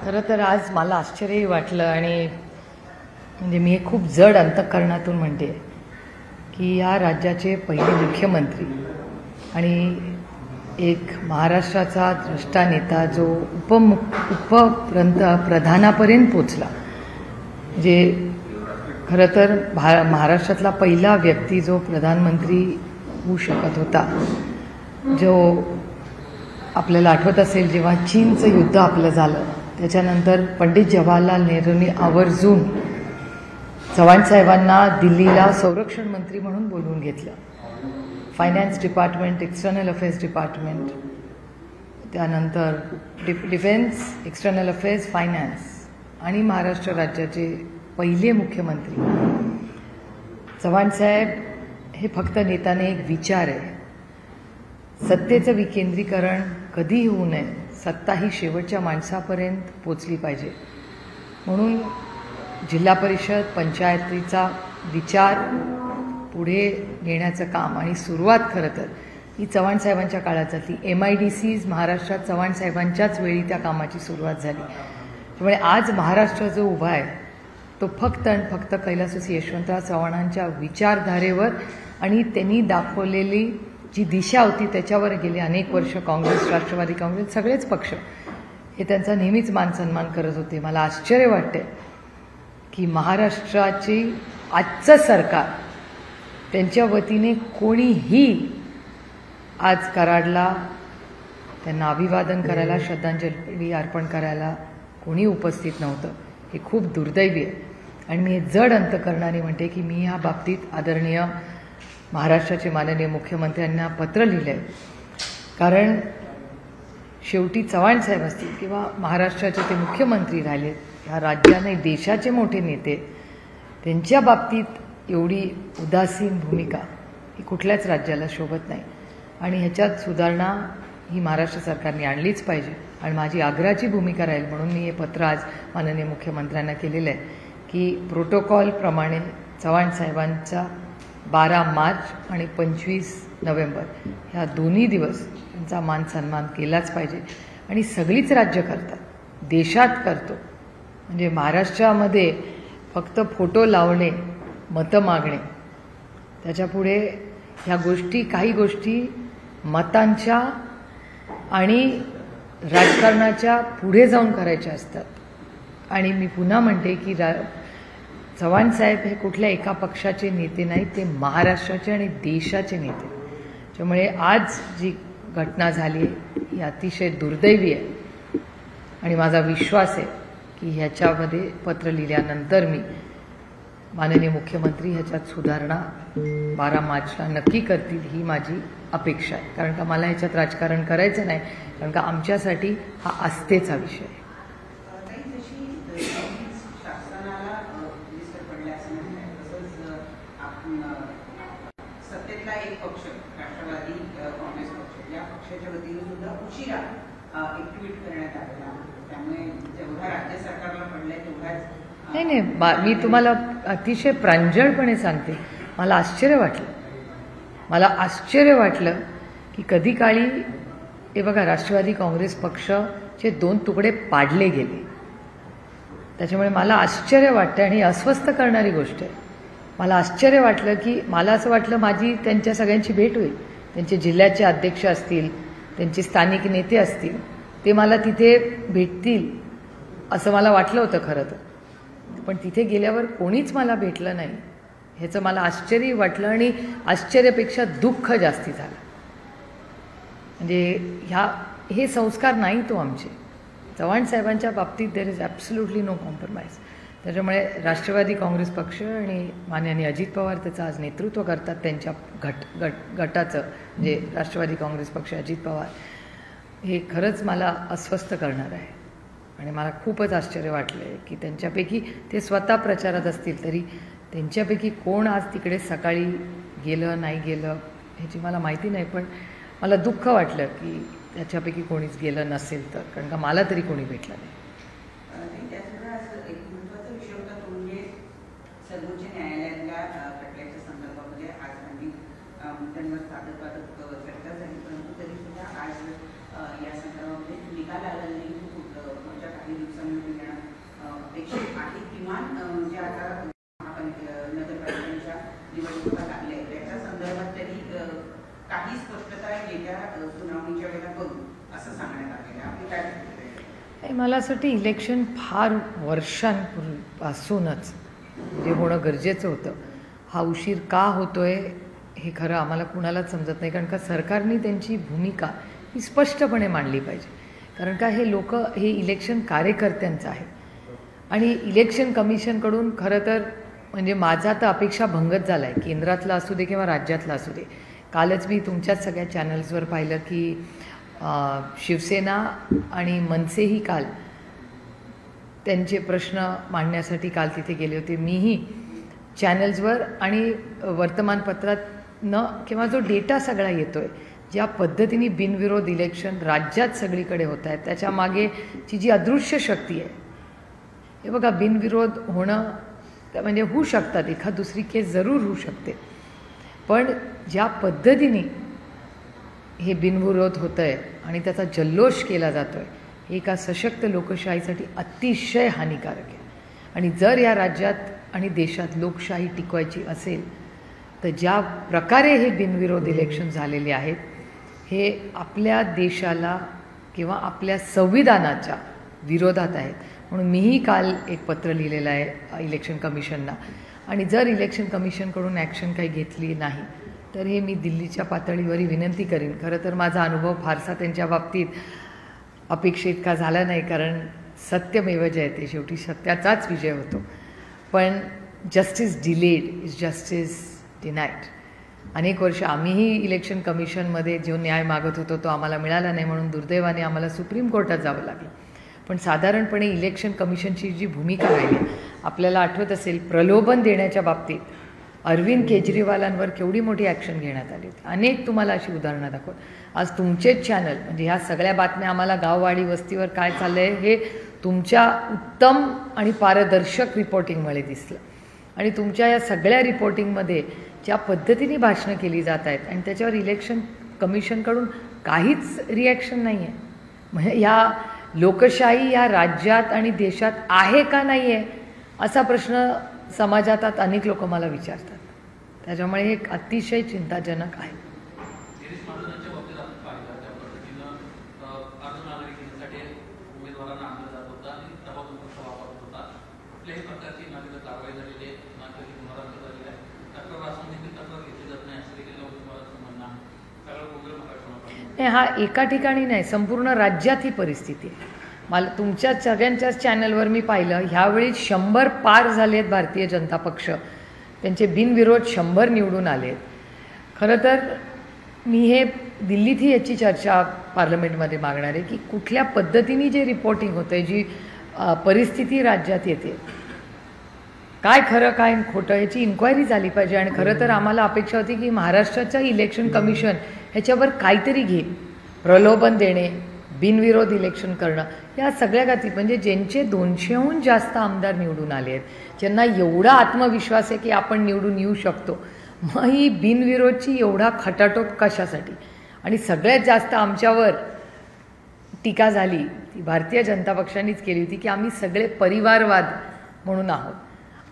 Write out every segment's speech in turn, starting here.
खरं तर आज मला आश्चर्यही वाटलं आणि म्हणजे मी हे खूप जड अंतःकरणातून म्हणते की या राज्याचे पहिले मुख्यमंत्री आणि एक महाराष्ट्राचा द्रष्टा नेता जो प्रधानापर्यंत पोचला, जे खरं तर महाराष्ट्रातला पहिला व्यक्ती जो प्रधानमंत्री होऊ शकत होता, जो आपल्याला आठवत असेल जेव्हा चीनचं युद्ध आपलं झालं त्याच्यानंतर पंडित जवाहरलाल नेहरूंनी आवर्जून चव्हाण साहेबांना दिल्लीला संरक्षण मंत्री म्हणून बोलवून घेतलं. Finance department, external affairs department, त्यानंतर डिफेन्स, एक्सटर्नल अफेअर्स, फायनान्स आणि महाराष्ट्र राज्याचे पहिले मुख्यमंत्री चव्हाण साहेब हे फक्त नेत्याने एक विचार आहे. सत्तेचं विकेंद्रीकरण कधीही होऊ नये, सत्ता ही शेवटच्या माणसापर्यंत पोचली पाहिजे म्हणून जिल्हा परिषद पंचायतीचा विचार पुढे नेण्याचं काम आणि सुरुवात खरं तर ही चव्हाण साहेबांच्या काळात झाली. MIDCs महाराष्ट्रात चव्हाण साहेबांच्याच वेळी त्या कामाची सुरुवात झाली. त्यामुळे आज महाराष्ट्र जो उभा आहे तो फक्त आणि फक्त कैलासवासी यशवंतराव चव्हाणांच्या विचारधारेवर आणि त्यांनी दाखवलेली जी दिशा होती त्याच्यावर गेले अनेक वर्ष काँग्रेस, राष्ट्रवादी काँग्रेस सगळेच पक्ष हे त्यांचा नेहमीच मान सन्मान करत होते. मला आश्चर्य वाटते की महाराष्ट्राची आजचं सरकार त्यांच्या वतीने कोणीही आज कराडला त्यांना अभिवादन करायला, श्रद्धांजली अर्पण करायला कोणी उपस्थित नव्हतं. हे खूप दुर्दैवी आहे आणि मी हे जड अंतःकरणाने म्हणते की मी ह्या बाबतीत आदरणीय महाराष्ट्राचे माननीय मुख्यमंत्र्यांना पत्र लिहिलं आहे. कारण शेवटी चव्हाण साहेब असतील किंवा महाराष्ट्राचे ते मुख्यमंत्री राहिले, ह्या राज्याने देशाचे मोठे नेते, त्यांच्या बाबतीत एवढी उदासीन भूमिका ही कुठल्याच राज्याला शोभत नाही आणि ह्याच्यात सुधारणा ही महाराष्ट्र सरकारने आणलीच पाहिजे. आणि माझी आग्रहाची भूमिका राहील म्हणून मी हे पत्र आज माननीय मुख्यमंत्र्यांना केलेलं आहे की प्रोटोकॉलप्रमाणे चव्हाण साहेबांचा 12 मार्च आणि 25 नोव्हेंबर ह्या दोन्ही दिवस त्यांचा मान सन्मान केलाच पाहिजे. आणि सगळीच राज्य करतात, देशात करतो. म्हणजे महाराष्ट्रामध्ये फक्त फोटो लावणे, मतं मागणे, त्याच्यापुढे ह्या गोष्टी, काही गोष्टी मतांच्या आणि राजकारणाच्या पुढे जाऊन करायच्या असतात. आणि मी पुन्हा म्हणते की चव्हाण साहेब हे कुठल्या एका पक्षाचे नेते नाहीत, ते महाराष्ट्राचे आणि देशाचे नेते. त्यामुळे आज जी घटना झाली ही अतिशय दुर्दैवी आहे आणि माझा विश्वास आहे की ह्याच्यामध्ये पत्र लिहिल्यानंतर मी माननीय मुख्यमंत्री ह्याच्यात सुधारणा 12 मार्चला नक्की करतील ही माझी अपेक्षा आहे. कारण का मला ह्याच्यात राजकारण करायचं नाही, कारण का आमच्यासाठी हा आस्थेचा विषय आहे. सत्तेतला एक पक्ष राष्ट्रवादी काँग्रेस पक्ष या पक्षाच्या वतीने सुद्धा उशिरा एक ट्विट करण्यात आलेला, त्यामुळे जेवढा राज्य सरकारला पडलाय तेवढाच नाही, मी तुम्हाला अतिशय प्रांजळपणे सांगते, मला आश्चर्य वाटलं की कधी काळी हे बघा राष्ट्रवादी काँग्रेस पक्षचे 2 तुकडे पाडले गेले. त्याच्यामुळे मला आश्चर्य वाटतं आणि अस्वस्थ करणारी गोष्ट आहे. मला आश्चर्य वाटलं की मला असं वाटलं माझी त्यांच्या सगळ्यांची भेट होईल, त्यांचे जिल्ह्याचे अध्यक्ष असतील, त्यांचे स्थानिक नेते असतील, ते मला तिथे भेटतील असं मला वाटलं होतं खरं तर. पण तिथे गेल्यावर कोणीच मला भेटलं नाही, ह्याचं मला आश्चर्य वाटलं आणि आश्चर्यापेक्षा दुःख जास्ती झालं. म्हणजे हे संस्कार नाही तो आमचे. चव्हाण साहेबांच्या बाबतीत there is absolutely no compromise. त्याच्यामुळे राष्ट्रवादी काँग्रेस पक्ष आणि माननीय अजित पवार त्याचं आज नेतृत्व करतात, त्यांच्या गटाचं म्हणजे राष्ट्रवादी काँग्रेस पक्ष, अजित पवार, हे खरंच मला अस्वस्थ करणार आहे. आणि मला खूपच आश्चर्य वाटलं आहे की त्यांच्यापैकी ते स्वतः प्रचारात असतील तरी त्यांच्यापैकी कोण आज तिकडे सकाळी गेलं नाही गेलं ह्याची मला माहिती नाही, पण मला दुःख वाटलं की त्याच्यापैकी कोणीच गेलं नसेल तर, कारण का मला तरी कोणी भेटलं नाही. सर्वोच्च न्यायालयातल्या खटल्याच्या संदर्भामध्ये आज त्यांवर वादक चर्चा झाली, परंतु तरी सुद्धा आज या संदर्भामध्ये निकाल आला नाही. पुढच्या काही दिवसांमध्ये येणं अपेक्षित आहे. किमान ज्या आता नगरपालिकांच्या निवडणुका लागल्या आहेत त्याच्या संदर्भात तरी काही स्पष्टता येत्या सुनावणीच्या वेळेला करू असं सांगण्यात आलेलं आहे. आपली काय प्रतिक्रिया आहे? मला असं वाटतं इलेक्शन फार वर्षांपासूनच म्हणजे होणं गरजेचं होतं. हा उशीर का होतोय हे खरं आम्हाला कुणालाच समजत नाही, कारण का सरकारने त्यांची भूमिका ही स्पष्टपणे मांडली पाहिजे. कारण का हे इलेक्शन कार्यकर्त्यांचं आहे आणि इलेक्शन कमिशनकडून खरं तर म्हणजे माझा तर अपेक्षा भंगच झाला आहे, केंद्रातला असू दे किंवा राज्यातला असू दे. कालच मी तुमच्याच सगळ्या चॅनल्सवर पाहिलं की शिवसेना आणि मनसेही काल त्यांचे प्रश्न मांडण्यासाठी काल तिथे गेले होते. मीही चॅनल्सवर आणि वर्तमानपत्रातनं किंवा जो डेटा सगळा येतो आहे, ज्या पद्धतीने बिनविरोध इलेक्शन राज्यात सगळीकडे होत आहेत त्याच्या मागेची जी अदृश्य शक्ती आहे, हे बघा, बिनविरोध होणं म्हणजे होऊ शकतात, एखाद दुसरी केस जरूर होऊ शकते, पण ज्या पद्धतीने हे बिनविरोध होतं आहे आणि त्याचा जल्लोष केला जातो आहे हे एका सशक्त लोकशाहीसाठी अतिशय हानिकारक आहे. आणि जर या राज्यात आणि देशात लोकशाही टिकवायची असेल तर ज्या प्रकारे हे बिनविरोध इलेक्शन झालेले आहेत हे आपल्या देशाला किंवा आपल्या संविधानाच्या विरोधात आहेत. म्हणून मीही काल एक पत्र लिहिलेलं आहे इलेक्शन कमिशनना, आणि जर इलेक्शन कमिशनकडून ॲक्शन काही घेतली नाही तर हे मी दिल्लीच्या पातळीवरही विनंती करीन. खरं तर माझा अनुभव फारसा त्यांच्या बाबतीत अपेक्षित का झाला नाही, कारण सत्यमेव जयते, शेवटी सत्याचाच विजय होतो. पण justice delayed is justice denied. अनेक वर्ष आम्हीही इलेक्शन कमिशनमध्ये जो न्याय मागत होतो तो आम्हाला मिळाला नाही, म्हणून दुर्दैवाने आम्हाला सुप्रीम कोर्टात जावं लागलं. पण साधारणपणे इलेक्शन कमिशनची जी भूमिका राहिली, आपल्याला आठवत असेल प्रलोभन देण्याच्या बाबतीत अरविंद केजरीवालांवर केवढी मोठी ॲक्शन घेण्यात आली होती. अनेक तुम्हाला अशी उदाहरणं दाखवत. आज तुमचेच चॅनल म्हणजे ह्या सगळ्या बातम्या आम्हाला गाववाडी वस्तीवर काय चाललं आहे हे तुमच्या उत्तम आणि पारदर्शक रिपोर्टिंगमुळे दिसलं. आणि तुमच्या या सगळ्या रिपोर्टिंगमध्ये ज्या पद्धतीने भाषणं केली जात आहेत आणि त्याच्यावर इलेक्शन कमिशनकडून काहीच रिॲक्शन नाही आहे. म्हणजे या लोकशाही या राज्यात आणि देशात आहे का नाही आहे असा प्रश्न समाजात अनेक लोक मला विचारतात. त्याच्यामुळे हे एक अतिशय चिंताजनक आहे. हा एका ठिकाणी नाही, संपूर्ण राज्यात ही परिस्थिती आहे. मला तुमच्या सगळ्यांच्याच चॅनलवर मी पाहिलं ह्यावेळी 100 पार झाले आहेत भारतीय जनता पक्ष, त्यांचे बिनविरोध 100 निवडून आले आहेत. खरं तर मी हे दिल्लीतही याची चर्चा पार्लमेंटमध्ये मागणार आहे की कुठल्या पद्धतीने जे रिपोर्टिंग होतं आहे, जी परिस्थिती राज्यात येते, काय खरं काय खोटं याची इन्क्वायरी झाली पाहिजे. आणि खरं तर आम्हाला अपेक्षा होती की महाराष्ट्राचं इलेक्शन कमिशन ह्याच्यावर काहीतरी घेईल. प्रलोभन देणे, बिनविरोध इलेक्शन करणं, या सगळ्या गाती म्हणजे ज्यांचे 200हून जास्त आमदार निवडून आले आहेत, ज्यांना एवढा आत्मविश्वास आहे की आपण निवडून येऊ शकतो, मग ही बिनविरोधची एवढा खटाटोप कशासाठी. आणि सगळ्यात जास्त आमच्यावर टीका झाली ती भारतीय जनता पक्षानेच केली होती की आम्ही सगळे परिवारवाद म्हणून आहोत.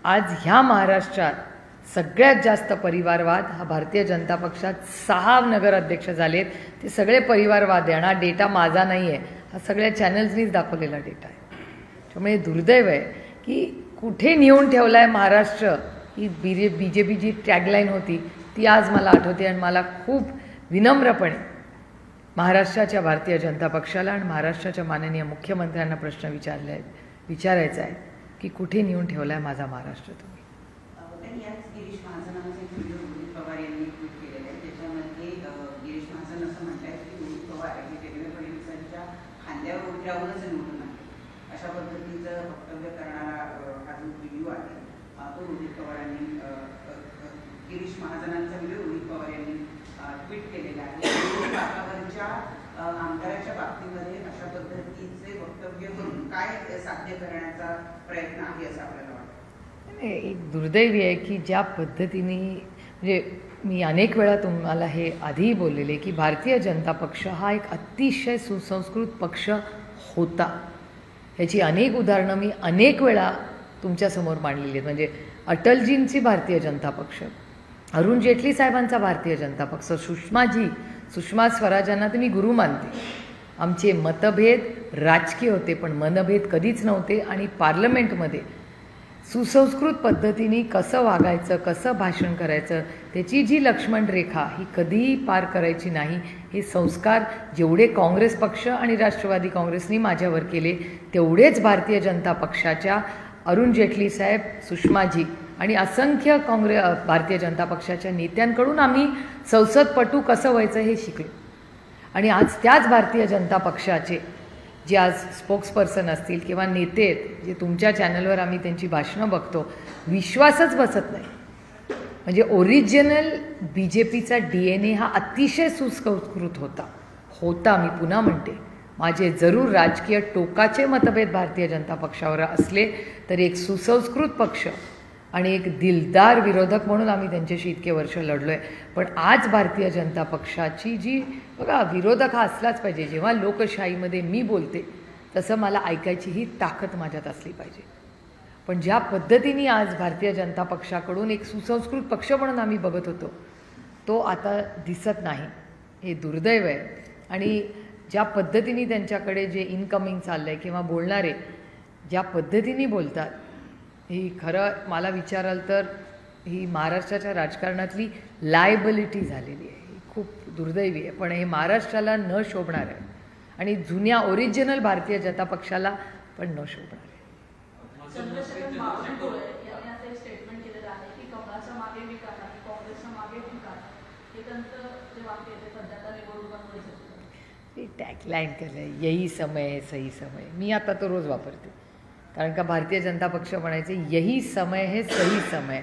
आज ह्या महाराष्ट्रात सगळ्यात जास्त परिवारवाद हा भारतीय जनता पक्षात 6 नगराध्यक्ष झालेत, ते सगळे परिवारवाद आहे. हा डेटा माझा नाही आहे, हा सगळ्या चॅनल्सनीच दाखवलेला डेटा आहे. त्यामुळे दुर्दैव आहे की कुठे नेऊन ठेवला आहे महाराष्ट्र ही BJP जी टॅगलाईन होती ती आज मला आठवते. आणि मला खूप विनम्रपणे महाराष्ट्राच्या भारतीय जनता पक्षाला आणि महाराष्ट्राच्या माननीय मुख्यमंत्र्यांना प्रश्न विचारायचा आहे की कुठे नेऊन ठेवला आहे माझा महाराष्ट्र तुम्ही. याच गिरीश महाजनांचा एक व्हिडिओ रोहित पवार यांनी ट्विट केलेला आहे. त्याच्यामध्ये गिरीश महाजन असं म्हणतात की रोहित पवार हे देवेंद्र फडणवीसांच्या खांद्यावर उभी राहूनच निवडून आले, अशा पद्धतीचं वक्तव्य करणारा हा जो व्हिडिओ आहे तो रोहित पवारांनी गिरीश महाजनांचा व्हिडिओ रोहित पवार यांनी ट्विट केलेला आहे. वातावरणाच्या आमदाराच्या बाबतीमध्ये अशा पद्धतीचे वक्तव्य करून काय साध्य करण्याचा प्रयत्न आहे असं आपल्याला वाटतं? एक दुर्दैवी आहे की ज्या पद्धतीने म्हणजे मी अनेक वेळा तुम्हाला हे आधीही बोललेले की भारतीय जनता पक्ष हा एक अतिशय सुसंस्कृत पक्ष होता, ह्याची अनेक उदाहरणं मी अनेक वेळा तुमच्यासमोर मांडलेली आहेत. म्हणजे अटलजींची भारतीय जनता पक्ष, अरुण जेटली साहेबांचा भारतीय जनता पक्ष, सुषमा स्वराजांना तर मी गुरु मानते. आमचे मतभेद राजकीय होते पण मनभेद कधीच नव्हते. आणि पार्लमेंटमध्ये सुसंस्कृत पद्धतीने कसं वागायचं, कसं भाषण करायचं, त्याची जी लक्ष्मण रेखा ही कधीही पार करायची नाही, हे संस्कार जेवढे काँग्रेस पक्ष आणि राष्ट्रवादी काँग्रेसनी माझ्यावर केले तेवढेच भारतीय जनता पक्षाच्या अरुण जेटली साहेब, सुषमाजी आणि असंख्य भारतीय जनता पक्षाच्या नेत्यांकडून आम्ही संसदपटू कसं व्हायचं हे शिकलो. आणि आज त्याच भारतीय जनता पक्षाचे जे आज स्पोक्सपर्सन असतील किंवा नेते आहेत, जे तुमच्या चॅनलवर आम्ही त्यांची भाषणं बघतो, विश्वासच बसत नाही. म्हणजे ओरिजिनल BJPचा DNA हा अतिशय सुसंस्कृत होता. मी पुन्हा म्हणते, माझे जरूर राजकीय टोकाचे मतभेद भारतीय जनता पक्षावर असले तरी एक सुसंस्कृत पक्ष आणि एक दिलदार विरोधक म्हणून आम्ही त्यांच्याशी इतके वर्ष लढलो आहे. पण आज भारतीय जनता पक्षाची जी बघा, विरोधक हा असलाच पाहिजे. जेव्हा लोकशाहीमध्ये मी बोलते तसं मला ऐकायची ही ताकद माझ्यात असली पाहिजे. पण ज्या पद्धतीने आज भारतीय जनता पक्षाकडून एक सुसंस्कृत पक्ष म्हणून आम्ही बघत होतो, तो आता दिसत नाही. हे दुर्दैव आहे. आणि ज्या पद्धतीने त्यांच्याकडे जे इनकमिंग चाललं आहे किंवा बोलणारे ज्या पद्धतीने बोलतात, ही खरं मला विचाराल तर ही महाराष्ट्राच्या राजकारणातली लायबिलिटी झालेली आहे. ही खूप दुर्दैवी आहे. पण हे महाराष्ट्राला न शोभणार आहे आणि जुन्या ओरिजिनल भारतीय जनता पक्षाला पण न शोभणार आहे. चंद्रशेखर बावनकुळे यांनी असं एक स्टेटमेंट केलेलं आहे की कमळाच्या मागे मी काढा, काँग्रेसच्या मागे मी काढा. हे त्यांचं जे वाक्य आहे ते सध्याच्या निवडणुकांमध्ये चर्चेत ते टॅगलाईन केलं आहे, यही समय है सही समय. मी आता तो रोज वापरते. कारण का भारतीय जनता पक्ष म्हणायचे यही समय है सही समय.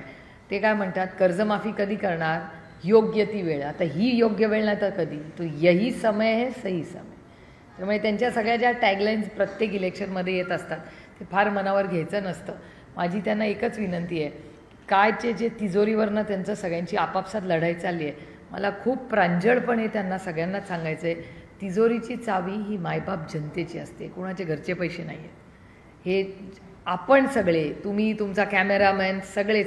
ते काय म्हणतात, कर्जमाफी कधी करणार, योग्य ती वेळ. आता ही योग्य वेळ नाही तर कधी, तो यही समय है सही समय. त्यामुळे त्यांच्या सगळ्या ज्या टॅगलाईन्स प्रत्येक इलेक्शनमध्ये येत असतात ते फार मनावर घ्यायचं नसतं. माझी त्यांना एकच विनंती आहे, कायचे जे तिजोरीवरनं त्यांचं सगळ्यांची आपापसात लढाई चालली आहे, मला खूप प्रांजळपणे त्यांना सगळ्यांनाच सांगायचं आहे, तिजोरीची चावी ही मायबाप जनतेची असते, कोणाचे घरचे पैसे नाही आहेत. हे आपण सगळे, तुम्ही, तुमचा कॅमेरामॅन, सगळे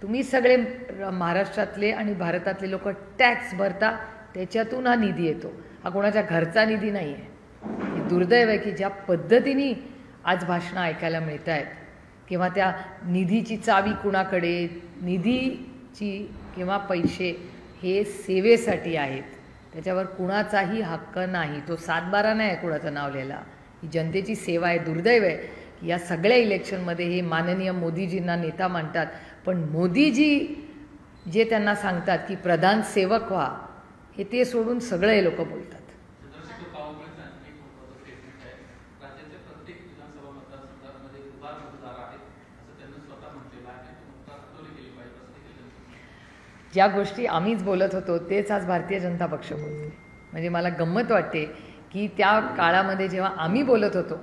तुम्ही सगळे महाराष्ट्रातले आणि भारतातले लोक टॅक्स भरता, त्याच्यातून हा निधी येतो. हा कोणाच्या घरचा निधी नाही आहे. हे दुर्दैव आहे की ज्या पद्धतीने आज भाषणं ऐकायला मिळत आहेत किंवा त्या निधीची चावी कुणाकडे, निधीची किंवा पैसे हे सेवेसाठी आहेत, त्याच्यावर कुणाचाही हक्क नाही. तो 7-12 नाही आहे कुणाचं नाव लिहायला. ही जनतेची सेवा आहे. दुर्दैव आहे की या सगळ्या इलेक्शनमध्ये हे माननीय मोदीजींना नेता मानतात, पण मोदीजी जे त्यांना सांगतात की प्रधान सेवक व्हा, हे ते सोडून सगळे लोक बोलतात. ज्या गोष्टी आम्हीच बोलत होतो तेच आज भारतीय जनता पक्ष बोलते. म्हणजे मला गंमत वाटते की त्या काळामध्ये जेव्हा आम्ही बोलत होतो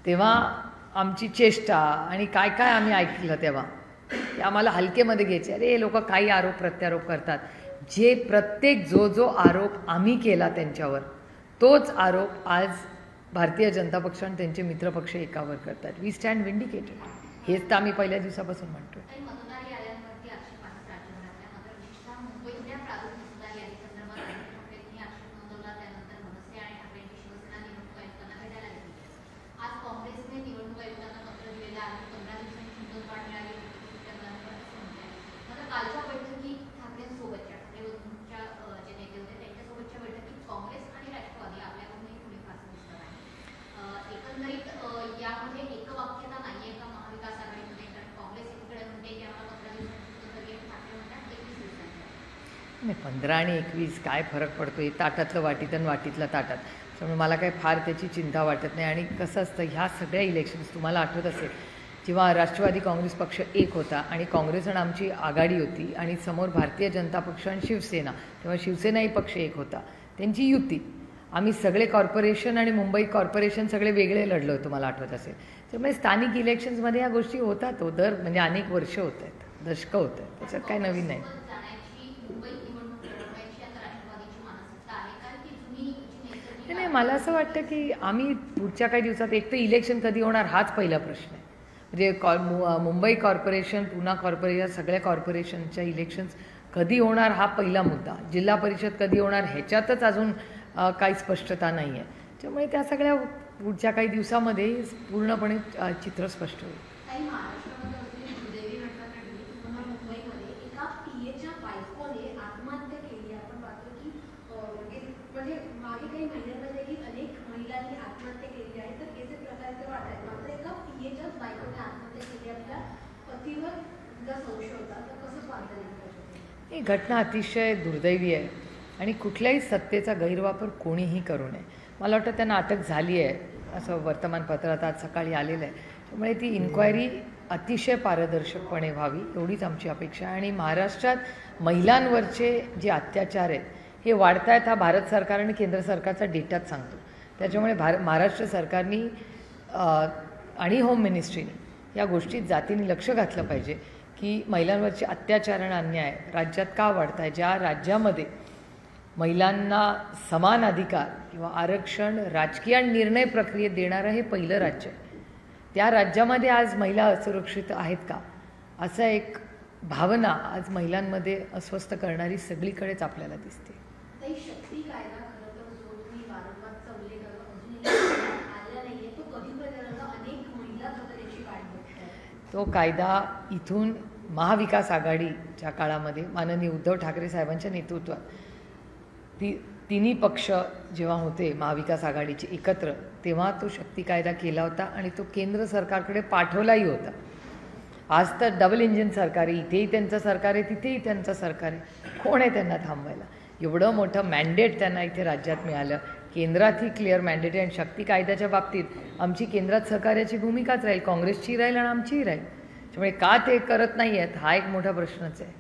तेव्हा आमची चेष्टा आणि काय काय आम्ही ऐकलं तेव्हा ते आम्हाला हलकेमध्ये घ्यायचे. अरे लोक काही आरोप प्रत्यारोप करतात. जे प्रत्येक जो आरोप आम्ही केला त्यांच्यावर, तोच आरोप आज भारतीय जनता पक्ष आणि त्यांचे मित्रपक्ष एकावर करतात. We stand vindicated. हेच तर आम्ही पहिल्या दिवसापासून म्हणतो. नाही, 15 आणि 21 काय फरक पडतो, हे ताटातलं वाटीत आणि वाटीतलं ताटात. त्यामुळे मला काही फार त्याची चिंता वाटत नाही. आणि कसं असतं, ह्या सगळ्या इलेक्शन्स तुम्हाला आठवत असेल, जेव्हा राष्ट्रवादी काँग्रेस पक्ष एक होता आणि काँग्रेस आणि आमची आघाडी होती आणि समोर भारतीय जनता पक्ष आणि शिवसेना, तेव्हा शिवसेनाही पक्ष एक होता, त्यांची युती. आम्ही सगळे कॉर्पोरेशन आणि मुंबई कॉर्पोरेशन सगळे वेगळे लढलो होतो, मला आठवत असेल. त्यामुळे स्थानिक इलेक्शन्समध्ये ह्या गोष्टी होतात. दर म्हणजे अनेक वर्ष होत आहेत, दशकं होत आहेत, त्याच्यात काय नवीन नाही. नाही, मला असं वाटतं की आम्ही पुढच्या काही दिवसात एक तर इलेक्शन कधी होणार हाच पहिला प्रश्न आहे. म्हणजे मुंबई कॉर्पोरेशन, पुणा कॉर्पोरेशन, सगळ्या कॉर्पोरेशनच्या इलेक्शन्स कधी होणार हा पहिला मुद्दा. जिल्हा परिषद कधी होणार ह्याच्यातच अजून काही स्पष्टता नाही आहे. त्यामुळे त्या सगळ्या पुढच्या काही दिवसामध्ये पूर्णपणे चित्र स्पष्ट होईल. काही महाराष्ट्रामध्ये असलेली दुर्दैवी घटना घडली की पुन्हा मुंबईमध्ये एका पीएच्या बायकोने आत्महत्या केली. आपण पाहतो की म्हणजे मागे काही महिन्यांमध्ये देखील अनेक महिलांनी आत्महत्या केली आहे. तर याचे प्रकार ते वाटत आहेत. मात्र एका पीएच्याच बायकोने आत्महत्या केली. आपल्या पतीवर जर संशय होता तर कसं पाहता येईल? ही घटना अतिशय दुर्दैवी आहे आणि कुठल्याही सत्तेचा गैरवापर कोणीही करू नये. मला वाटतं त्यांना अटक झाली आहे असं वर्तमानपत्रात आज सकाळी आलेलं आहे. त्यामुळे ती इन्क्वायरी अतिशय पारदर्शकपणे व्हावी एवढीच आमची अपेक्षा आहे. आणि महाराष्ट्रात महिलांवरचे जे अत्याचार आहेत हे वाढत आहेत हा भारत सरकार आणि केंद्र सरकारचा डेटाच सांगतो. त्याच्यामुळे महाराष्ट्र सरकारनी आणि होम मिनिस्ट्रीने या गोष्टीत जातीने लक्ष घातलं पाहिजे की महिलांवरचे अत्याचार आणि अन्याय राज्यात का वाढत आहे. ज्या राज्यामध्ये महिलांना समान अधिकार किंवा आरक्षण राजकीय आणि निर्णय प्रक्रियेत देणारं हे पहिलं राज्य आहे, त्या राज्यामध्ये आज महिला असुरक्षित आहेत का असं एक भावना आज महिलांमध्ये अस्वस्थ करणारी सगळीकडेच आपल्याला दिसते. ताई, शक्ती कायदा खरं तर जो तुम्ही वारंवारचा उल्लेख अजूनही आलेला नाहीये, तो कधीपर्यंत अनेक महिला खरं याची वाट बघतात. तो कायदा इथून महाविकास आघाडीच्या काळामध्ये माननीय उद्धव ठाकरे साहेबांच्या नेतृत्वात तिन्ही पक्ष जेव्हा होते महाविकास आघाडीचे एकत्र, तेव्हा तो शक्ती कायदा केला होता आणि तो केंद्र सरकारकडे पाठवलाही होता. आज तर डबल इंजिन सरकार आहे, इथेही त्यांचं सरकार आहे तिथेही त्यांचं सरकार आहे. कोण आहे त्यांना थांबवायला? एवढं मोठं मॅन्डेट त्यांना इथे राज्यात मिळालं. केंद्रातही क्लिअर मॅन्डेट आहे आणि शक्ती कायद्याच्या बाबतीत आमची केंद्रात सहकार्याची भूमिकाच राहील, काँग्रेसची राहील आणि आमचीही राहील. त्यामुळे का ते करत नाही आहेत हा एक मोठा प्रश्नच आहे.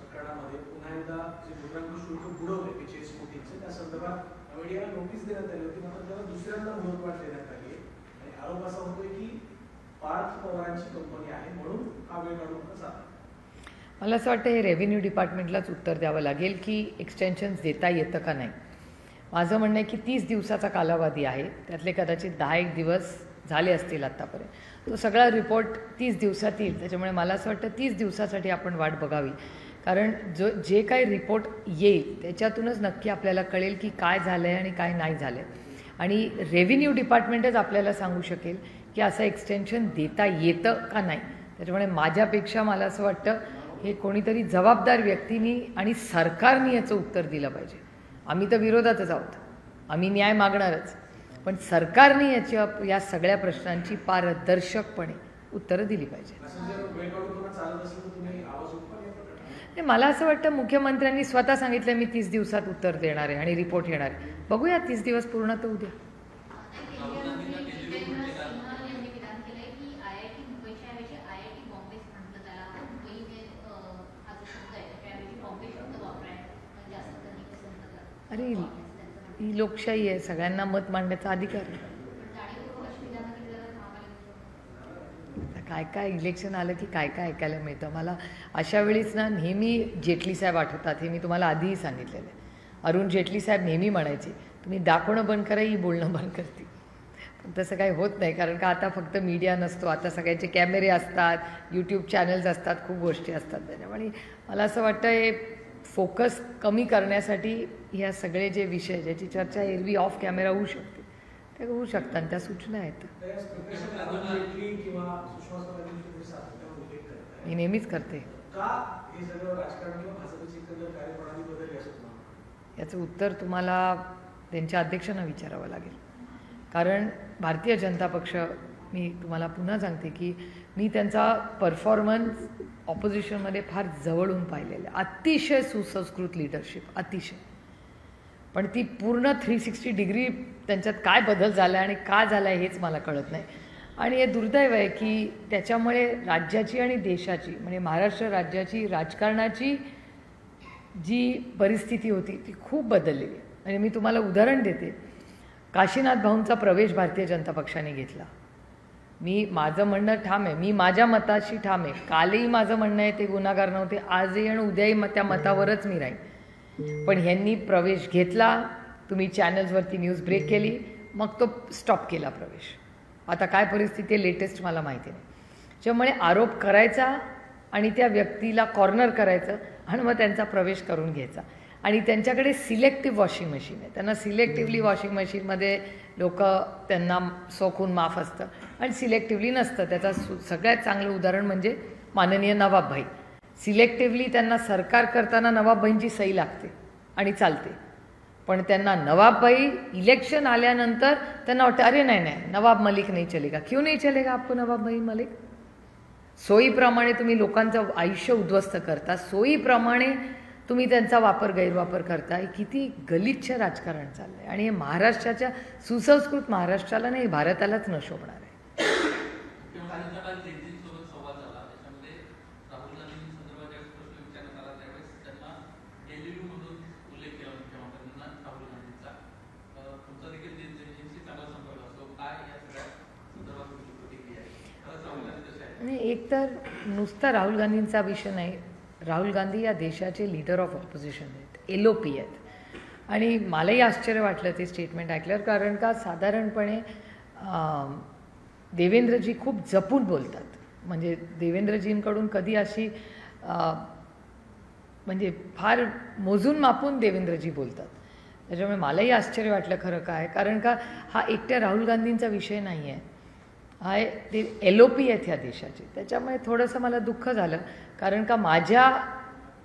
प्रकरणामध्ये पुन्हा एकदा जे मुद्रांक शुल्क बुडवले त्याचे स्मृतीचे त्या संदर्भात मीडियाला नोटीस देण्यात आली होती. मात्र त्याला दुसऱ्यांदा मुदतवाढ देण्यात आली आहे आणि आरोप असा होतोय की पार्थ पवारांची कंपनी आहे म्हणून हा वेळ काढून कसा. मला असं वाटतं हे रेव्हेन्यू डिपार्टमेंटलाच उत्तर द्यावं लागेल की एक्सटेन्शन्स देता येतं का नाही. माझं म्हणणं आहे की 30 दिवसाचा कालावधी आहे, त्यातले कदाचित 10-1 दिवस झाले असतील आत्तापर्यंत. तो सगळा रिपोर्ट 30 दिवसात येईल. त्याच्यामुळे मला असं वाटतं 30 दिवसासाठी आपण वाट बघावी. कारण जे काही रिपोर्ट येईल त्याच्यातूनच नक्की आपल्याला कळेल की काय झालं आहे आणि काय नाही झालं आहे. आणि रेव्हेन्यू डिपार्टमेंटच आपल्याला सांगू शकेल की असं एक्सटेन्शन देता येतं का नाही. त्याच्यामुळे माझ्यापेक्षा मला असं वाटतं हे कोणीतरी जबाबदार व्यक्तींनी आणि सरकारने याचं उत्तर दिलं पाहिजे. आम्ही तर विरोधातच आहोत, आम्ही न्याय मागणारच, पण सरकारने या सगळ्या प्रश्नांची पारदर्शकपणे उत्तरं दिली पाहिजे. मला असं वाटतं मुख्यमंत्र्यांनी स्वतः सांगितलं मी 30 दिवसात उत्तर देणार आहे आणि रिपोर्ट येणार आहे. बघूया 30 दिवस पूर्ण तर उद्या. अरे ही लोकशाही आहे, सगळ्यांना मत मांडण्याचा अधिकार आहे. काय काय इलेक्शन आलं की काय काय ऐकायला मिळतं. मला अशा वेळीच ना नेहमी जेटली साहेब आठवतात. हे मी तुम्हाला आधीही सांगितलेलं आहे. अरुण जेटली साहेब नेहमी म्हणायचे तुम्ही दाखवणं बंद करा, ही बोलणं बंद करते. पण तसं काही होत नाही, कारण का आता फक्त मीडिया नसतो, आता सगळ्यांचे कॅमेरे असतात, यूट्यूब चॅनल्स असतात, खूप गोष्टी असतात. त्याच्यामुळे मला असं वाटतं हे फोकस कमी करण्यासाठी ह्या सगळे जे विषय ज्याची चर्चा एरवी ऑफ कॅमेरा होऊ शकते ते होऊ शकतात. त्या सूचना आहेत मी नेहमीच करते. याचं उत्तर तुम्हाला त्यांच्या अध्यक्षांना विचारावं लागेल. कारण भारतीय जनता पक्ष, मी तुम्हाला पुन्हा सांगते की मी त्यांचा परफॉर्मन्स ऑपोजिशनमध्ये फार जवळून पाहिलेलं आहे. अतिशय सुसंस्कृत लिडरशिप, अतिशय. पण ती पूर्ण 360 डिग्री त्यांच्यात काय बदल झाला आणि का झाला आहे हेच मला कळत नाही. आणि हे दुर्दैव आहे की त्याच्यामुळे राज्याची आणि देशाची म्हणजे महाराष्ट्र राज्याची राजकारणाची जी परिस्थिती होती ती खूप बदललेली आहे. म्हणजे मी तुम्हाला उदाहरण देते. काशीनाथ भाऊंचा प्रवेश भारतीय जनता पक्षाने घेतला. माझं म्हणणं ठाम आहे, मी माझ्या मताशी ठाम आहे. कालही माझं म्हणणं आहे ते गुन्हेगार नव्हते, आजही आणि उद्याही त्या मतावरच मी राहीन. पण ह्यांनी प्रवेश घेतला, तुम्ही चॅनल्सवरती न्यूज ब्रेक केली, मग तो स्टॉप केला प्रवेश. आता काय परिस्थिती आहे लेटेस्ट मला माहिती नाही. त्यामुळे आरोप करायचा आणि त्या व्यक्तीला कॉर्नर करायचं आणि मग त्यांचा प्रवेश करून घ्यायचा. आणि त्यांच्याकडे सिलेक्टिव्ह वॉशिंग मशीन आहे. त्यांना सिलेक्टिव्हली वॉशिंग मशीनमध्ये लोक त्यांना सोखून माफ असतं आणि सिलेक्टिव्हली नसतं. त्याचा सगळ्यात चांगलं उदाहरण म्हणजे माननीय नवाबभाई. सिलेक्टिव्हली त्यांना सरकार करताना नवाबभाईंची सही लागते आणि चालते, पण त्यांना नवाबभाई इलेक्शन आल्यानंतर त्यांना वाटतं अरे नाही, नवाब मलिक नहीं चलेगा. क्यों नहीं चलेगा आपको नवाबभाई मलिक? सोयीप्रमाणे तुम्ही लोकांचं आयुष्य उद्ध्वस्त करता, सोयीप्रमाणे तुम्ही त्यांचा गैरवापर करताय. किती गलिच्छ राजकारण चाललं आहे आणि हे महाराष्ट्राच्या सुसंस्कृत महाराष्ट्राला नाही, भारतालाच न शोभणार आहे. एक तर नुसता राहुल गांधींचा विषय नाही. राहुल गांधी या देशाचे लीडर ऑफ ऑपोजिशन आहेत, LOP आहेत. आणि मलाही आश्चर्य वाटलं ते स्टेटमेंट ऐकल्यावर, कारण का साधारणपणे देवेंद्रजी खूप जपून बोलतात. म्हणजे देवेंद्रजींकडून कधी अशी म्हणजे फार मोजून मापून देवेंद्रजी बोलतात. त्याच्यामुळे मलाही आश्चर्य वाटलं खरं काय, कारण का हा एकट्या राहुल गांधींचा विषय नाही आहे, हा ते LOP आहेत ह्या देशाचे. त्याच्यामुळे थोडंसं मला दुःख झालं, कारण का माझ्या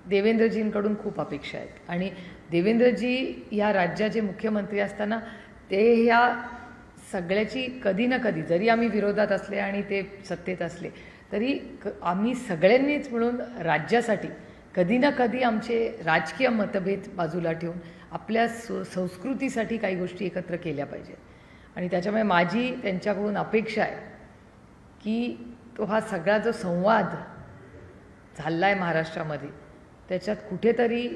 देवेंद्रजींकडून खूप अपेक्षा आहेत. आणि देवेंद्रजी या राज्याचे मुख्यमंत्री असताना ते ह्या सगळ्याची कधी ना कधी, जरी आम्ही विरोधात असले आणि ते सत्तेत असले तरी आम्ही सगळ्यांनीच मिळून राज्यासाठी कधी ना कधी आमचे राजकीय मतभेद बाजूला ठेवून आपल्या संस्कृतीसाठी काही गोष्टी एकत्र केल्या पाहिजेत. आणि त्याच्यामुळे माझी त्यांच्याकडून अपेक्षा आहे की तो हा सगळा जो संवाद झाला आहे महाराष्ट्रामध्ये, त्याच्यात कुठेतरी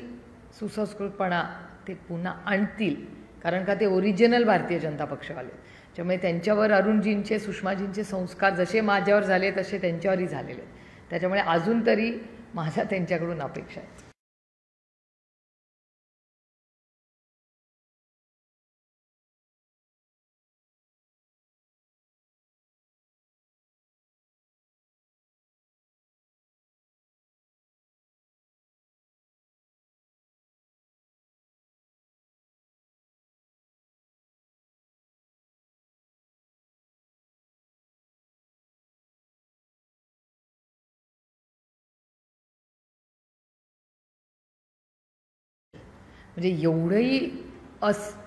सुसंस्कृतपणा ते पुन्हा आणतील. कारण का ते ओरिजिनल भारतीय जनता पक्षवाले, त्यामुळे त्यांच्यावर अरुणजींचे, सुषमाजींचे संस्कार जसे माझ्यावर झाले तसे त्यांच्यावरही झालेले. त्याच्यामुळे अजून तरी माझ्या त्यांच्याकडून अपेक्षा आहेत.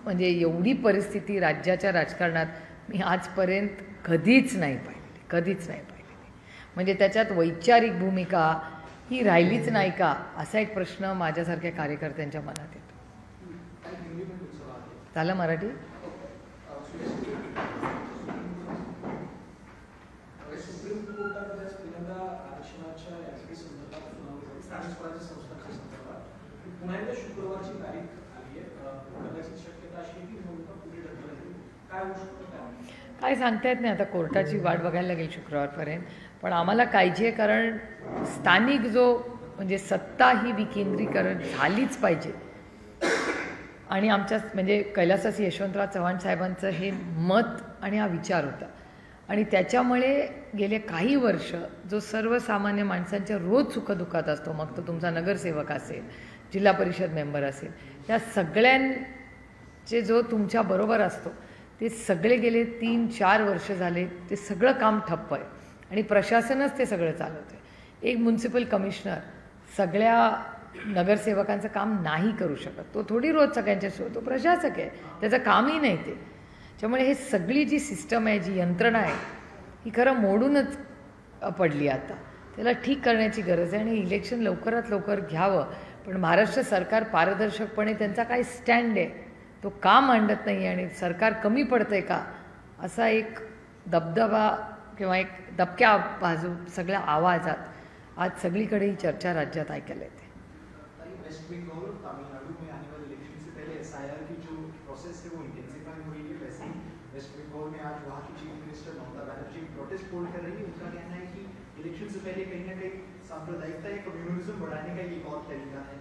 म्हणजे एवढी परिस्थिती राज्याच्या राजकारणात मी आजपर्यंत कधीच नाही पाहिलेली. म्हणजे त्याच्यात वैचारिक भूमिका ही राहिलीच नाही का, असा एक प्रश्न माझ्यासारख्या कार्यकर्त्यांच्या मनात येतो. झालं मराठी? सुप्रीम कोर्टामध्ये पहिल्यांदा आरक्षणाच्या संदर्भात स्थानिक स्वराज्य संस्थांच्या संदर्भात पुन्हा एकदा शुक्रवारची तारीख आली आहे. कदाचित शक्यता अशी की निवडणुका पुढे ढकलली. काय होऊ शकतं? काय सांगता येत नाही. आता कोर्टाची वाट बघायला लागेल शुक्रवारपर्यंत. पण आम्हाला काळजी आहे, कारण स्थानिक म्हणजे सत्ता ही विकेंद्रीकरण झालीच पाहिजे. आणि आमच्या म्हणजे कैलासवासी यशवंतराव चव्हाण साहेबांचं हे मत आणि हा विचार होता. आणि त्याच्यामुळे गेले काही वर्ष जो सर्वसामान्य माणसांच्या रोज सुखदुःखात असतो, मग तो तुमचा नगरसेवक असेल, जिल्हा परिषद मेंबर असेल, या सगळ्यांचे जो तुमच्याबरोबर असतो, ते सगळे गेले 3-4 वर्ष झाले ते सगळं काम ठप्प आहे. आणि प्रशासनच ते सगळं चालवतं आहे. एक म्युन्सिपल कमिशनर सगळ्या नगरसेवकांचं काम नाही करू शकत. तो थोडी रोज सगळ्यांच्या तो प्रशासक आहे, त्याचं कामही नाही ते. त्यामुळे हे सगळी जी सिस्टम आहे, जी यंत्रणा आहे, ही खरं मोडूनच पडली. आता त्याला ठीक करण्याची गरज आहे आणि इलेक्शन लवकरात लवकर घ्यावं. पण महाराष्ट्र सरकार पारदर्शकपणे त्यांचा काय स्टँड आहे तो का मांडत नाही आणि सरकार कमी पडतं आहे का, असा एक दबदबा किंवा एक दबक्या बाजू सगळ्या आवाजात आज सगळीकडे ही चर्चा राज्यात ऐकायला येते. वेस्ट बंगाल और तमिलनाडु में आने वाले इलेक्शन से पहले SIR की जो प्रोसेस है वो इंटेंसिफाई हुई है. वैसे ही वेस्ट बंगाल में आज वहाँ की chief minister Mamata Banerjee protest पोल कर रही है. उनका कहना है कि इलेक्शन से पहले कहीं ना कहीं सांप्रदायिकता या कम्युनलिज्म बढ़ाने का ये एक और तरीका है.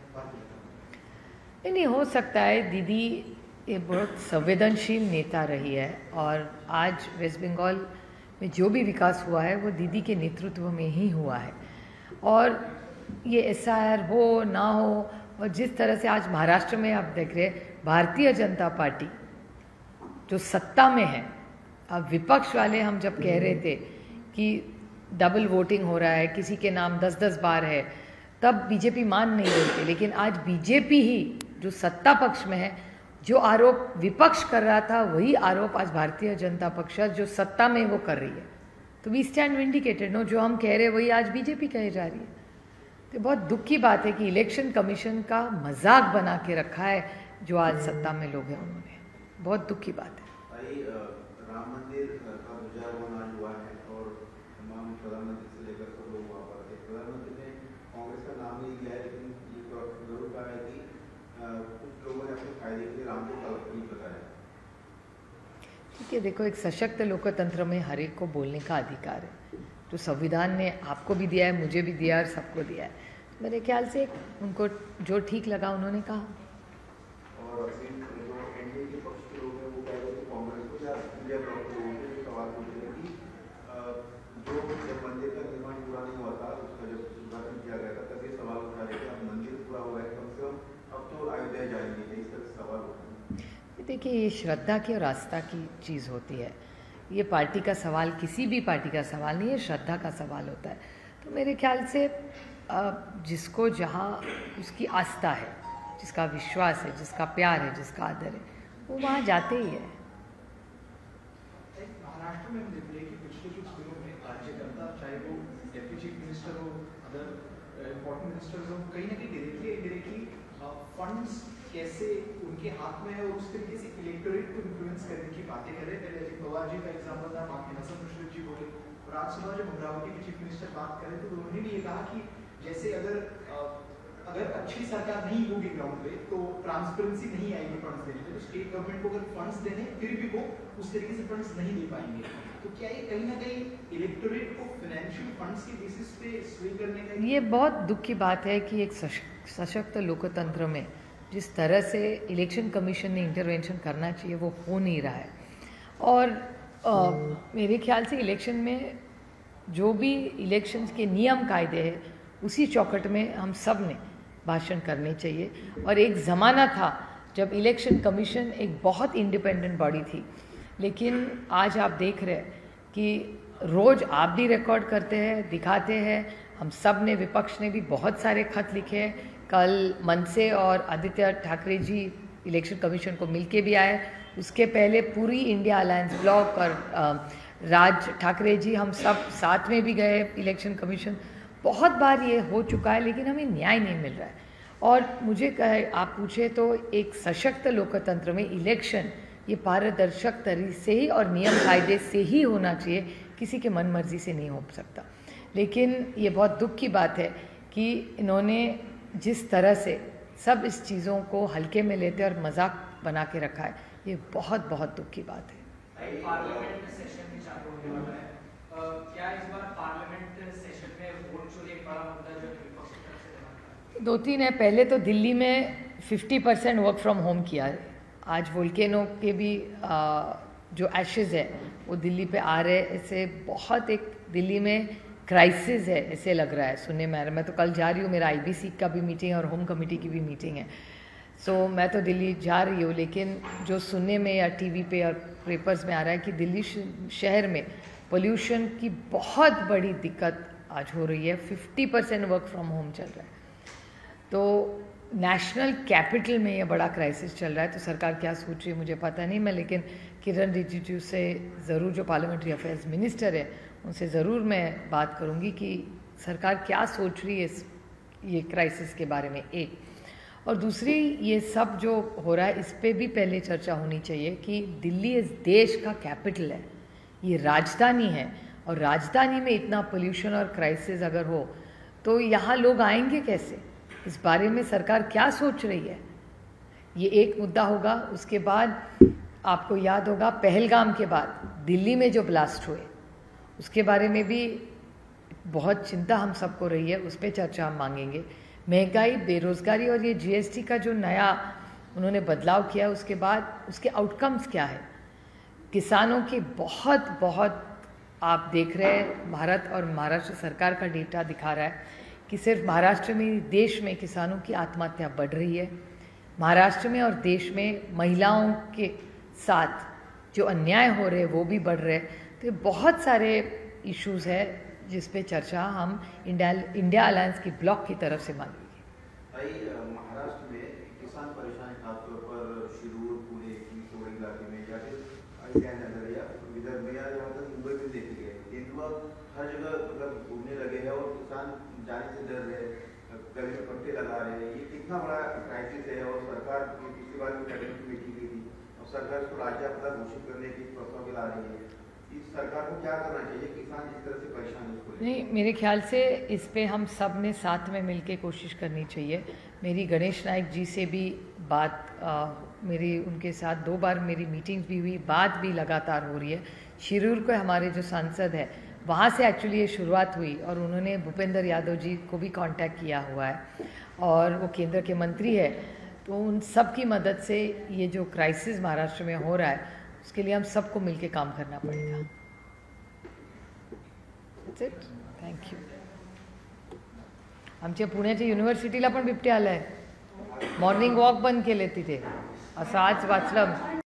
नहीं हो सकता है। दीदी ये बहुत संवेदनशील नेता रही है और आज वेस्ट बंगाल में जो भी विकास हुआ है वो दीदी के नेतृत्व में ही हुआ है। और ये SIR हो ना हो, और जिस तरह से आज महाराष्ट्र में आप देख रहे हैं भारतीय जनता पार्टी जो सत्ता में है, अब विपक्ष वाले हम जब कह रहे थे कि डबल वोटिंग हो रहा है, किसी के नाम 10-10 बार है, तब बीजेपी मान नहीं रही थी। लेकिन आज बीजेपी ही जो सत्ता पक्ष में है, जो आरोप विपक्ष कर रहा था वही आरोप आज भारतीय जनता पक्ष जो सत्ता में वो कर रही है। तो वी स्टैंड विंडिकेटेड नो, जो हम कह रहे हैं वही आज बीजेपी कहे जा रही है। तो बहुत दुख की बात है कि इलेक्शन कमीशन का मजाक बना के रखा है जो आज सत्ता में लोग हैं उन्होंने। बहुत दुख की बात है। राम मंदिर का ध्वजारोहण आज हुआ है और तमाम प्रधानमंत्री से लेकर सब लोग वहाँ पर थे। प्रधानमंत्री ने कांग्रेस का नाम नहीं लिया है, लेकिन ये जरूर कहा है कि कुछ लोगों ने अपने फायदे के लिए राम को काल्पनिक बताया। ठीक है, देखो एक सशक्त लोकतंत्र में हर एक को बोलने का अधिकार है, जो संविधान ने आपको भी दिया है, मुझे भी दिया है और सबको दिया है। मेरे ख्याल से उनको जो ठीक लगा उन्होंने कहा। और जो एनडीए के पक्ष के लोग हैं वो कह रहे थे कांग्रेस को या इंडिया ब्लॉक के लोगों से सवाल पूछ रहे कि जो जब मंदिर का निर्माण पूरा नहीं हुआ था, उसका जब उद्घाटन किया गया था, तब ये सवाल उठा रहे थे अब मंदिर पूरा हुआ है, कम से कम अब तो अयोध्या जाएंगे, इस तरह से सवाल उठा। देखिए ये श्रद्धा की और आस्था की चीज़ होती है। ये पार्टी का सवाल, किसी भी पार्टी का सवाल नहीं है, श्रद्धा का सवाल होता है। तो मेरे ख्याल से जिसको जहाँ उसकी आस्था है, जिसका विश्वास है, जिसका प्यार है, जिसका आदर है, वो वहाँ जाते ही है। महाराष्ट्र में हम देख रहे हैं कि पिछले कुछ दिनों में कार्यकर्ता, चाहे वो डेप्यूटी चीफ मिनिस्टर हो, अदर इम्पोर्टेंट मिनिस्टर्स हो, कहीं ना कहीं डायरेक्टली इनडायरेक्टली फंड्स कैसे उनके हाथ में है और उस तरीके से इलेक्टोरेट को इन्फ्लुएंस करने की बातें कर रहे हैं। पहले अजित पवार जी का एग्जाम्पल था, बाद में हसन मुश्रीफ जी बोले, और आज सुबह जब अमरावती के चीफ मिनिस्टर बात कर रहे थे तो उन्होंने भी ये कहा कि जैसे अगर अच्छी सरकार नहीं होगी ग्राउंड पे तो ट्रांसपेरेंसी नहीं आएगी फंड्स देने में, तो स्टेट गवर्नमेंट को अगर फंड्स देने फिर भी वो उस तरीके से फंड्स नहीं दे पाएंगे। तो क्या ये कहीं ना कहीं इलेक्टोरेट को फाइनेंशियल फंड्स के बेसिस पे स्वे करने का? ये बहुत दुख की बात है कि एक सशक्त लोकतंत्र में जिस तरह से इलेक्शन कमीशन ने इंटरवेंशन करना चाहिए वो हो नहीं रहा है। और मेरे ख्याल से इलेक्शन में जो भी इलेक्शंस के नियम कायदे हैं उसी चौखट में हम सब ने भाषण करने चाहिए। और एक ज़माना था जब इलेक्शन कमीशन एक बहुत इंडिपेंडेंट बॉडी थी, लेकिन आज आप देख रहे हैं कि रोज़ आप भी रिकॉर्ड करते हैं, दिखाते हैं, हम सब ने, विपक्ष ने भी बहुत सारे खत लिखे हैं। कल मनसे और आदित्य ठाकरे जी इलेक्शन कमीशन को मिलके भी आए, उसके पहले पूरी इंडिया अलायंस ब्लॉक और राज ठाकरे जी, हम सब साथ में भी गए इलेक्शन कमीशन। बहुत बार ये हो चुका है लेकिन हमें न्याय नहीं मिल रहा है। और मुझे आप पूछे तो एक सशक्त लोकतंत्र में इलेक्शन ये पारदर्शक तरीके से ही और नियम कायदे से ही होना चाहिए, किसी के मन मर्जी से नहीं हो सकता। लेकिन ये बहुत दुख की बात है कि इन्होंने जिस तरह से सब इस चीज़ों को हल्के में लेते और मजाक बना के रखा है, ये बहुत बहुत दुख की बात है। पार्लियामेंट सेशन भी चालू होने वाला है, क्या इस बार पार्लियामेंट सेशन में वोट चोरी एक बड़ा मुद्दा जो विपक्ष की तरफ से रखा है? 2-3 है। पहले तो दिल्ली में 50% वर्क फ्रॉम होम किया है। आज वोल्केनो के भी जो एशेज है वो दिल्ली पे आ रहे हैं। ऐसे बहुत एक दिल्ली में क्राइसिस है ऐसे लग रहा है, सुनने में आ रहा है। मैं तो कल जा रही हूँ, मेरा IBC का भी मीटिंग है और होम कमेटी की भी मीटिंग है। सो मैं तो दिल्ली जा रही हूँ, लेकिन जो सुनने में या टीवी पे और पेपर्स में आ रहा है कि दिल्ली शहर में पोल्यूशन की बहुत बड़ी दिक्कत आज हो रही है। 50% वर्क फ्रॉम होम चल रहा है। तो नेशनल कैपिटल में ये बड़ा क्राइसिस चल रहा है। तो सरकार क्या सोच रही है मुझे पता नहीं, मैं लेकिन किरण रिजिजू से ज़रूर, जो पार्लियामेंट्री अफेयर्स मिनिस्टर है, उनसे ज़रूर मैं बात करूंगी कि सरकार क्या सोच रही है ये क्राइसिस के बारे में, एक। और दूसरी, ये सब जो हो रहा है इस पर भी पहले चर्चा होनी चाहिए कि दिल्ली इस देश का कैपिटल है, ये राजधानी है, और राजधानी में इतना पोल्यूशन और क्राइसिस अगर हो तो यहाँ लोग आएंगे कैसे? इस बारे में सरकार क्या सोच रही है, ये एक मुद्दा होगा। उसके बाद आपको याद होगा पहलगाम के बाद दिल्ली में जो ब्लास्ट हुए उसके बारे में भी बहुत चिंता हम सबको रही है, उस पर चर्चा हम मांगेंगे। महंगाई, बेरोजगारी और ये जीएसटी का जो नया उन्होंने बदलाव किया, उसके बाद उसके आउटकम्स क्या है। किसानों की बहुत बहुत आप देख रहे हैं, भारत और महाराष्ट्र सरकार का डेटा दिखा रहा है कि सिर्फ महाराष्ट्र में ही देश में किसानों की आत्महत्या बढ़ रही है। महाराष्ट्र में और देश में महिलाओं के साथ जो अन्याय हो रहे हैं वो भी बढ़ रहे हैं। तो ये बहुत सारे इश्यूज है जिस पे चर्चा हम इंडिया अलायंस की ब्लॉक की तरफ से मांगेंगे। भाई महाराष्ट्र में किसान परेशान है, खासतौर पर शिरूर, पुणे, सोडे इलाके में या फिर नगर या विदर्भ में या जहाँ तक मुंबई में देखी गई, तेंदुआ हर जगह मतलब घूमने लगे हैं और किसान जाने से डर रहे, गले में पट्टे लगा रहे हैं। ये कितना बड़ा क्राइसिस है और सरकार पिछली बार कैबिनेट में बैठी गई थी और सरकार इसको राज्य आपदा घोषित करने की प्रस्ताव ला रही है। इस सरकार को क्या करना चाहिए, किसान जिस तरह से परेशान है उसको? नहीं, मेरे ख्याल से इस पे हम सब ने साथ में मिलके कोशिश करनी चाहिए। मेरी गणेश नायक जी से भी बात मेरी उनके साथ 2 बार मेरी मीटिंग्स भी हुई, बात भी लगातार हो रही है। शिरूर को हमारे जो सांसद है वहाँ से एक्चुअली ये शुरुआत हुई और उन्होंने भूपेंद्र यादव जी को भी कांटेक्ट किया हुआ है और वो केंद्र के मंत्री है। तो उन सब की मदद से ये जो क्राइसिस महाराष्ट्र में हो रहा है उसके लिए हम सबको मिलके काम करना पड़ेगा। That's it. Thank you. आमच्या पुण्याच्या युनिव्हर्सिटीला पण बिबटे आलाय, मॉर्निंग वॉक बंद केले तिथे, असं आज वाचलं.